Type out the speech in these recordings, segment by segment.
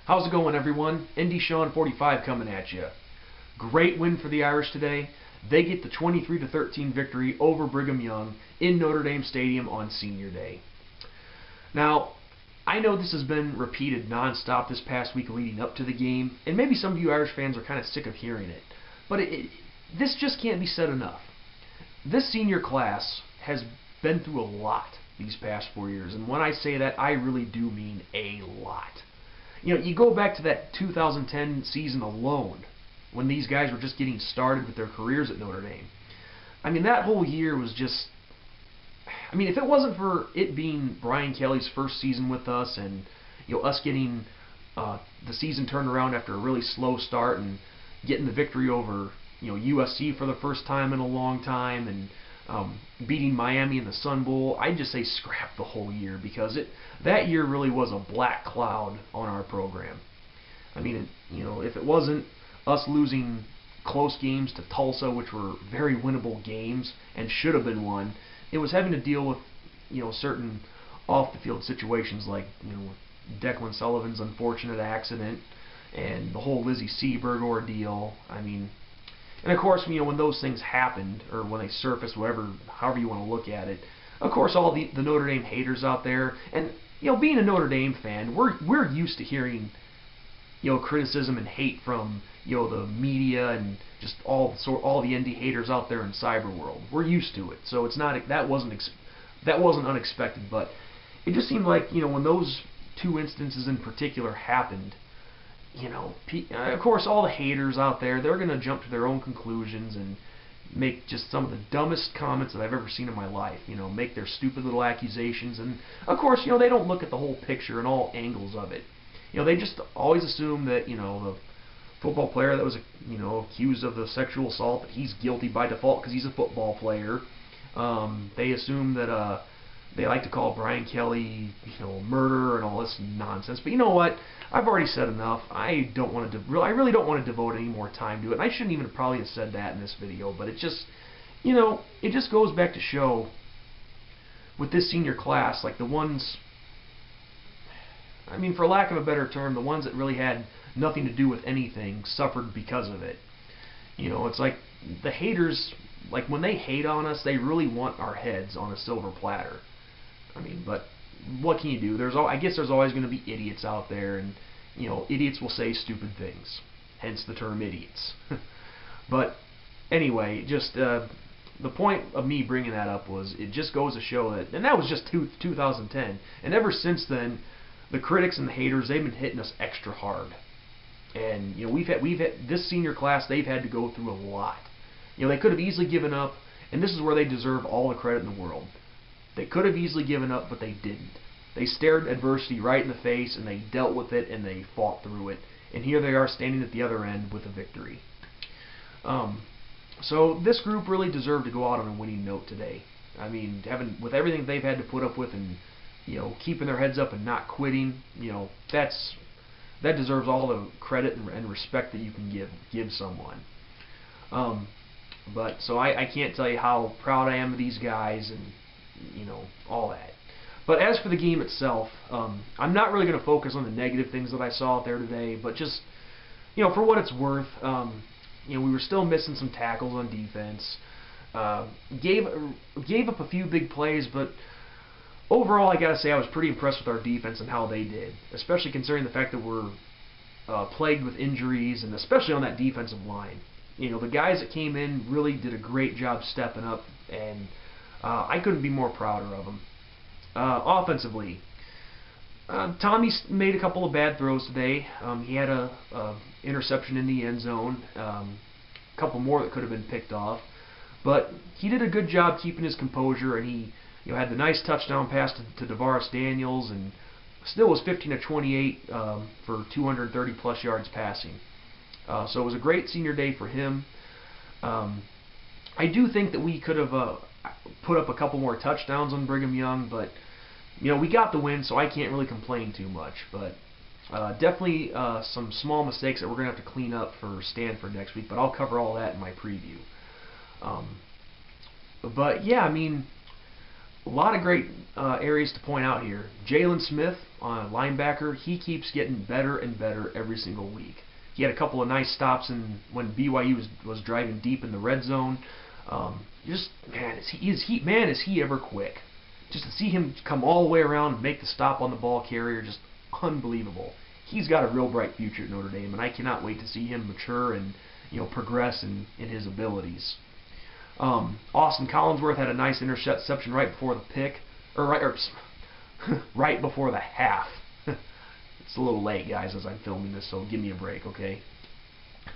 How's it going, everyone? Indy Sean 45 coming at you. Great win for the Irish today. They get the 23-13 victory over Brigham Young in Notre Dame Stadium on Senior Day. Now, I know this has been repeated nonstop this past week leading up to the game, and maybe some of you Irish fans are kind of sick of hearing it, but this just can't be said enough. This senior class has been through a lot these past 4 years, and when I say that, I really do mean a lot. You know, you go back to that 2010 season alone, when these guys were just getting started with their careers at Notre Dame. I mean, that whole year was just... I mean, if it wasn't for it being Brian Kelly's first season with us and, you know, us getting the season turned around after a really slow start and getting the victory over, you know, USC for the first time in a long time and beating Miami in the Sun Bowl, I'd just say scrap the whole year, because that year really was a black cloud on our program. I mean, you know, if it wasn't us losing close games to Tulsa, which were very winnable games and should have been won, it was having to deal with, you know, certain off-the-field situations like, you know, Declan Sullivan's unfortunate accident and the whole Lizzie Seberg ordeal. I mean, and of course, you know, when those things happened, or when they surfaced, however you want to look at it, of course, all the Notre Dame haters out there, and, you know, being a Notre Dame fan, we're used to hearing, you know, criticism and hate from, you know, the media and just all the indie haters out there in cyber world. We're used to it, so it's not that wasn't unexpected. But it just seemed like, you know, when those two instances in particular happened, you know, of course, all the haters out there, they're going to jump to their own conclusions and make just some of the dumbest comments that I've ever seen in my life. You know, make their stupid little accusations, and of course, you know, they don't look at the whole picture and all angles of it. You know, they just always assume that, you know, the football player that was, you know, accused of the sexual assault, that he's guilty by default because he's a football player. They assume that they like to call Brian Kelly, you know, murderer and all this nonsense. But you know what? I've already said enough. I really don't want to devote any more time to it. And I shouldn't even probably have said that in this video. But it just, you know, it just goes back to show with this senior class, like the ones, I mean, for lack of a better term, the ones that really had nothing to do with anything suffered because of it. You know, it's like the haters, like when they hate on us, they really want our heads on a silver platter. I mean, but what can you do? I guess there's always going to be idiots out there, and, you know, idiots will say stupid things, hence the term idiots. But anyway, just the point of me bringing that up was it just goes to show that, and that was just 2010, and ever since then, the critics and the haters, they've been hitting us extra hard. And, you know, we've had this senior class, they've had to go through a lot. You know, they could have easily given up, and this is where they deserve all the credit in the world. They could have easily given up, but they didn't. They stared adversity right in the face, and they dealt with it, and they fought through it. And here they are standing at the other end with a victory. So this group really deserved to go out on a winning note today. I mean, with everything they've had to put up with, and, you know, keeping their heads up and not quitting, you know, that deserves all the credit and respect that you can give someone. But so I can't tell you how proud I am of these guys and, you know, all that. But as for the game itself, I'm not really going to focus on the negative things that I saw out there today, but just, you know, for what it's worth, you know, we were still missing some tackles on defense. Gave up a few big plays, but overall, I gotta say I was pretty impressed with our defense and how they did, especially considering the fact that we're plagued with injuries, and especially on that defensive line. You know, the guys that came in really did a great job stepping up, and I couldn't be more prouder of them. Offensively, Tommy made a couple of bad throws today. He had a interception in the end zone, a couple more that could have been picked off, but he did a good job keeping his composure, and he, you know, had the nice touchdown pass to DeVaris Daniels, and still was 15 of 28 for 230 plus yards passing. So it was a great senior day for him. I do think that we could have put up a couple more touchdowns on Brigham Young, but, you know, we got the win, so I can't really complain too much. But definitely some small mistakes that we're going to have to clean up for Stanford next week, but I'll cover all that in my preview. But yeah, I mean, A lot of great areas to point out here. Jalen Smith, linebacker, he keeps getting better and better every single week. He had a couple of nice stops when BYU was driving deep in the red zone. Just man, is he ever quick? Just to see him come all the way around and make the stop on the ball carrier, just unbelievable. He's got a real bright future at Notre Dame, and I cannot wait to see him mature and progress in his abilities. Austin Collinsworth had a nice interception right before the pick, right before the half. It's a little late, guys, as I'm filming this, so give me a break, okay?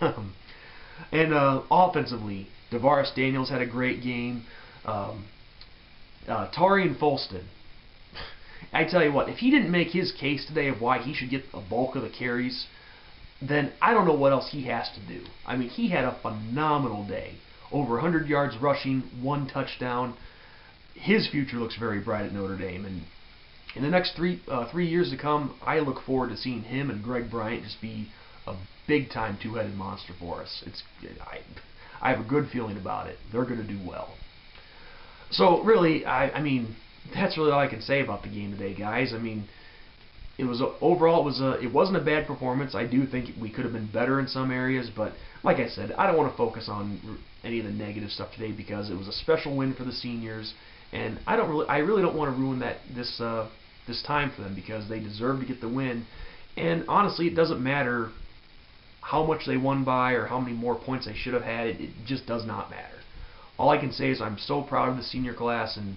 And offensively, Davaris Daniels had a great game. Tarian Folston, I tell you what, if he didn't make his case today of why he should get a bulk of the carries, then I don't know what else he has to do. I mean, he had a phenomenal day. Over 100 yards rushing, 1 touchdown. His future looks very bright at Notre Dame, and in the next 3 years to come, I look forward to seeing him and Greg Bryant just be a big-time two-headed monster for us. I have a good feeling about it. They're going to do well. So really, I mean, that's really all I can say about the game today, guys. I mean, overall it wasn't a bad performance. I do think we could have been better in some areas, but like I said, I don't want to focus on any of the negative stuff today because it was a special win for the seniors, and I really don't want to ruin this time for them because they deserve to get the win. And honestly, it doesn't matter how much they won by or how many more points they should have had. It just does not matter. All I can say is I'm so proud of the senior class, and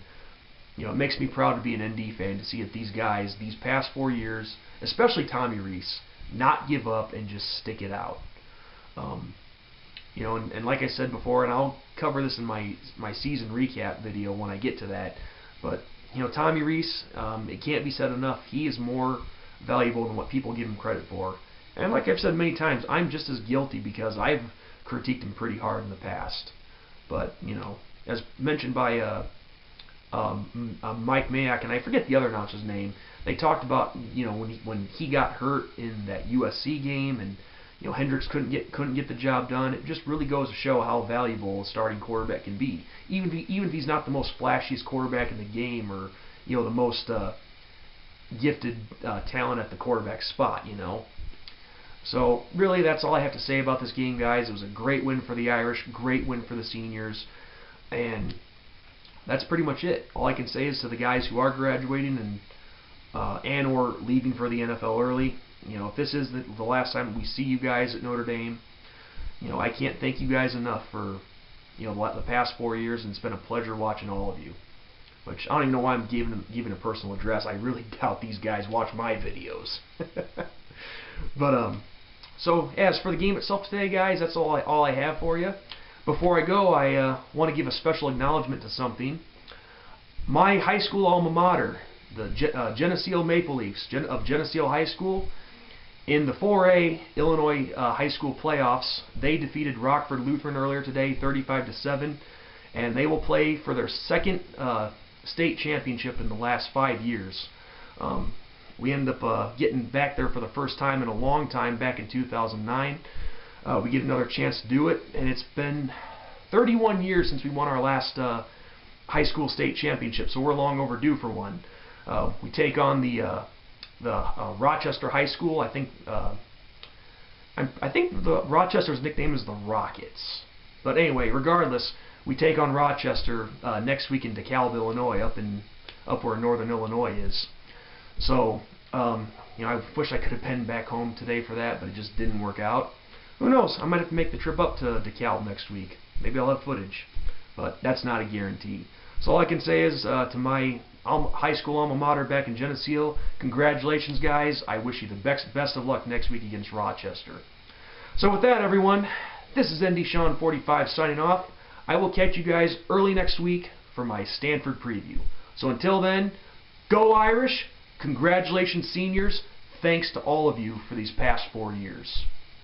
it makes me proud to be an ND fan to see that these guys, these past 4 years, especially Tommy Rees, not give up and just stick it out. And like I said before, and I'll cover this in my season recap video when I get to that, but Tommy Rees, it can't be said enough. He is more valuable than what people give him credit for. And like I've said many times, I'm just as guilty because I've critiqued him pretty hard in the past. But as mentioned by Mike Mayock, and I forget the other announcer's name, they talked about when he got hurt in that USC game, and Hendricks couldn't get the job done. It just really goes to show how valuable a starting quarterback can be, even if he's not the most flashiest quarterback in the game or the most gifted talent at the quarterback spot. So really, that's all I have to say about this game, guys. It was a great win for the Irish, great win for the seniors, and that's pretty much it. All I can say is to the guys who are graduating and or leaving for the NFL early, if this is the last time we see you guys at Notre Dame, I can't thank you guys enough for the past 4 years, and it's been a pleasure watching all of you. Which I don't even know why I'm giving a personal address. I really doubt these guys watch my videos. But so as for the game itself today, guys, that's all I have for you. Before I go, I want to give a special acknowledgement to something. My high school alma mater, the Geneseo Maple Leafs of Geneseo High School, in the 4A Illinois high school playoffs, they defeated Rockford Lutheran earlier today, 35-7, and they will play for their second state championship in the last 5 years. We ended up getting back there for the first time in a long time back in 2009. We get another chance to do it, and it's been 31 years since we won our last high school state championship, so we're long overdue for one. We take on the Rochester High School. I think the Rochester's nickname is the Rockets. But anyway, regardless, we take on Rochester next week in DeKalb, Illinois, up where Northern Illinois is. So, I wish I could have been back home today for that, but it just didn't work out. Who knows? I might have to make the trip up to DeKalb next week. Maybe I'll have footage, but that's not a guarantee. So all I can say is to my high school alma mater back in Geneseo, congratulations, guys. I wish you the best of luck next week against Rochester. So with that, everyone, this is ND Sean 45 signing off. I will catch you guys early next week for my Stanford preview. So until then, go Irish! Congratulations, seniors. Thanks to all of you for these past 4 years.